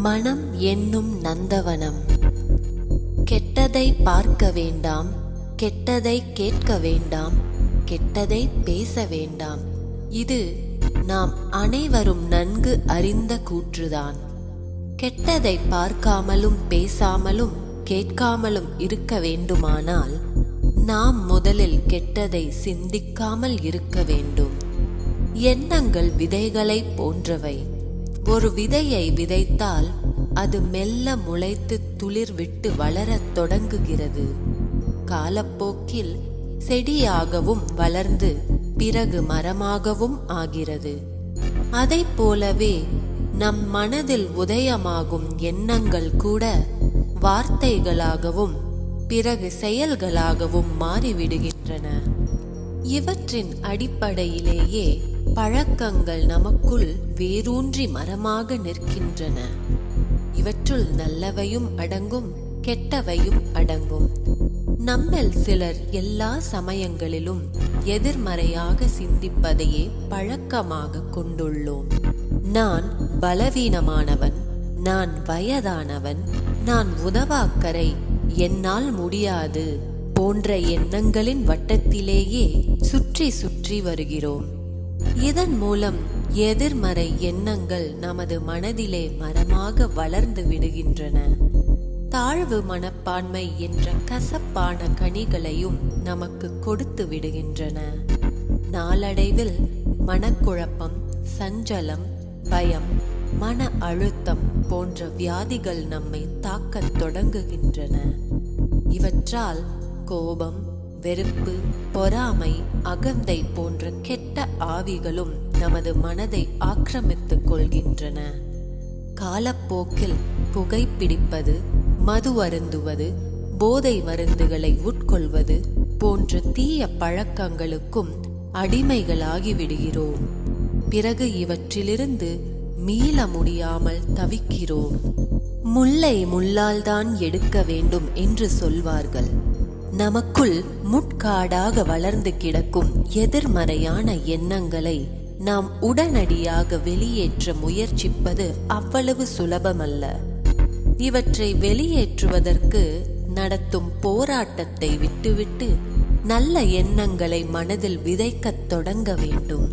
மனம் என்னும் நந்தவனம். கெட்டதை பார்க்க வேண்டாம், கெட்டதை கேட்க வேண்டாம், கெட்டதை பேச வேண்டாம். இது நாம் அனைவரும் நன்கு அறிந்த கூற்றுதான். கெட்டதை பார்க்காமலும் பேசாமலும் கேட்காமலும் இருக்க வேண்டுமானால் நாம் முதலில் கெட்டதை சிந்திக்காமல் இருக்க வேண்டும். எண்ணங்கள் விதைகளை போன்றவை. ஒரு விதையை விதைத்தால் அது மெல்ல முளைத்து துளிர் விட்டு வளரத் தொடங்குகிறது. காலப்போக்கில் செடியாகவும் வளர்ந்து பிறகு மரமாகவும் ஆகிறது. அதைப் போலவே நம் மனதில் உதயமாகும் எண்ணங்கள் கூட வார்த்தைகளாகவும் பிறகு செயல்களாகவும் மாறிவிடுகின்றன. இவற்றின் அடிப்படையிலேயே பழக்கங்கள் நமக்குள் வேரூன்றி மரமாக நிற்கின்றன. இவற்றுள் நல்லவையும் அடங்கும், கெட்டவையும் அடங்கும். நம்மில் சிலர் எல்லா சமயங்களிலும் எதிர்மறையாக சிந்திப்பதையே பழக்கமாக கொண்டுள்ளோம். நான் பலவீனமானவன், நான் வயதானவன், நான் உதவாக்கரை, என்னால் முடியாது போன்ற எண்ணங்களின் வட்டத்திலேயே சுற்றி சுற்றி வருகிறோம். இதன் மூலம் எதிர்மறை எண்ணங்கள் நமது மனதிலே மரமாக வளர்ந்து விடுகின்றன. தாழ்வு மனப்பான்மை என்ற கசப்பான கனிகளையும் நமக்கு கொடுத்து விடுகின்றன. நாளடைவில் மனக்குழப்பம், சஞ்சலம், பயம், மன அழுத்தம் போன்ற வியாதிகள் நம்மை தாக்கத் தொடங்குகின்றன. இவற்றால் கோபம், வெறுப்பு, பொறாமை, அகந்தை போன்ற கெட்ட ஆவிகளும் நமது மனதை ஆக்கிரமித்துக் கொள்கின்றன. காலப்போக்கில் புகைப்பிடிப்பது, மது அருந்துவது, போதை மருந்துகளை உட்கொள்வது போன்ற தீய பழக்கங்களுக்கும் அடிமைகளாகி விடுகிறோம். பிறகு இவற்றிலிருந்து மீள முடியாமல் தவிக்கிறோம். முல்லை முள்ளால்தான் எடுக்க வேண்டும் என்று சொல்வார்கள். நமக்குள் முட்காடாக வளர்ந்து கிடக்கும் எதிர்மறையான எண்ணங்களை நாம் உடனடியாக வெளியேற்ற முயற்சிப்பது அவ்வளவு சுலபமல்ல. இவற்றை வெளியேற்றுவதற்கு நடத்தும் போராட்டத்தை விட்டுவிட்டு நல்ல எண்ணங்களை மனதில் விதைக்கத் தொடங்க வேண்டும்.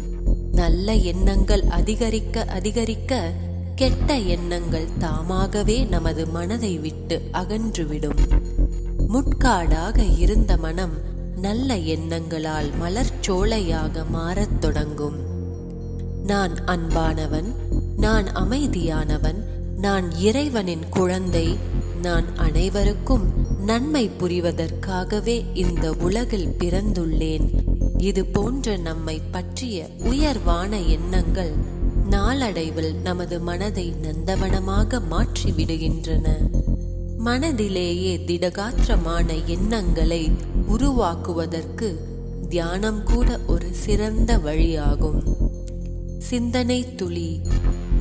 நல்ல எண்ணங்கள் அதிகரிக்க அதிகரிக்க கெட்ட எண்ணங்கள் தாமாகவே நமது மனதை விட்டு அகன்றுவிடும். முட்காடாக இருந்த மனம் நல்ல எண்ணங்களால் மலர்ச்சோலையாக மாறத் தொடங்கும். நான் அன்பானவன், நான் அமைதியானவன், நான் இறைவனின் குழந்தை, நான் அனைவருக்கும் நன்மை புரிவதற்காகவே இந்த உலகில் பிறந்துள்ளேன். இது போன்ற நம்மை பற்றிய உயர்வான எண்ணங்கள் நாளடைவில் நமது மனதை நந்தவனமாக மாற்றிவிடுகின்றன. மனதிலேயே திடகாத்திரமான எண்ணங்களை உருவாக்குவதற்கு தியானம் கூட ஒரு சிறந்த வழியாகும். சிந்தனை துளி.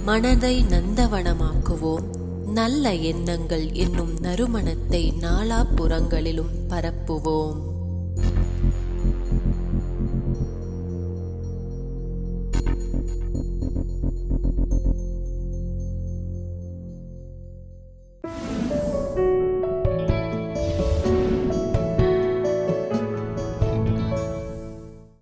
மனதை நந்தவனமாக்குவோம். நல்ல எண்ணங்கள் என்னும் நறுமணத்தை நாலாபுறங்களிலும் பரப்புவோம்.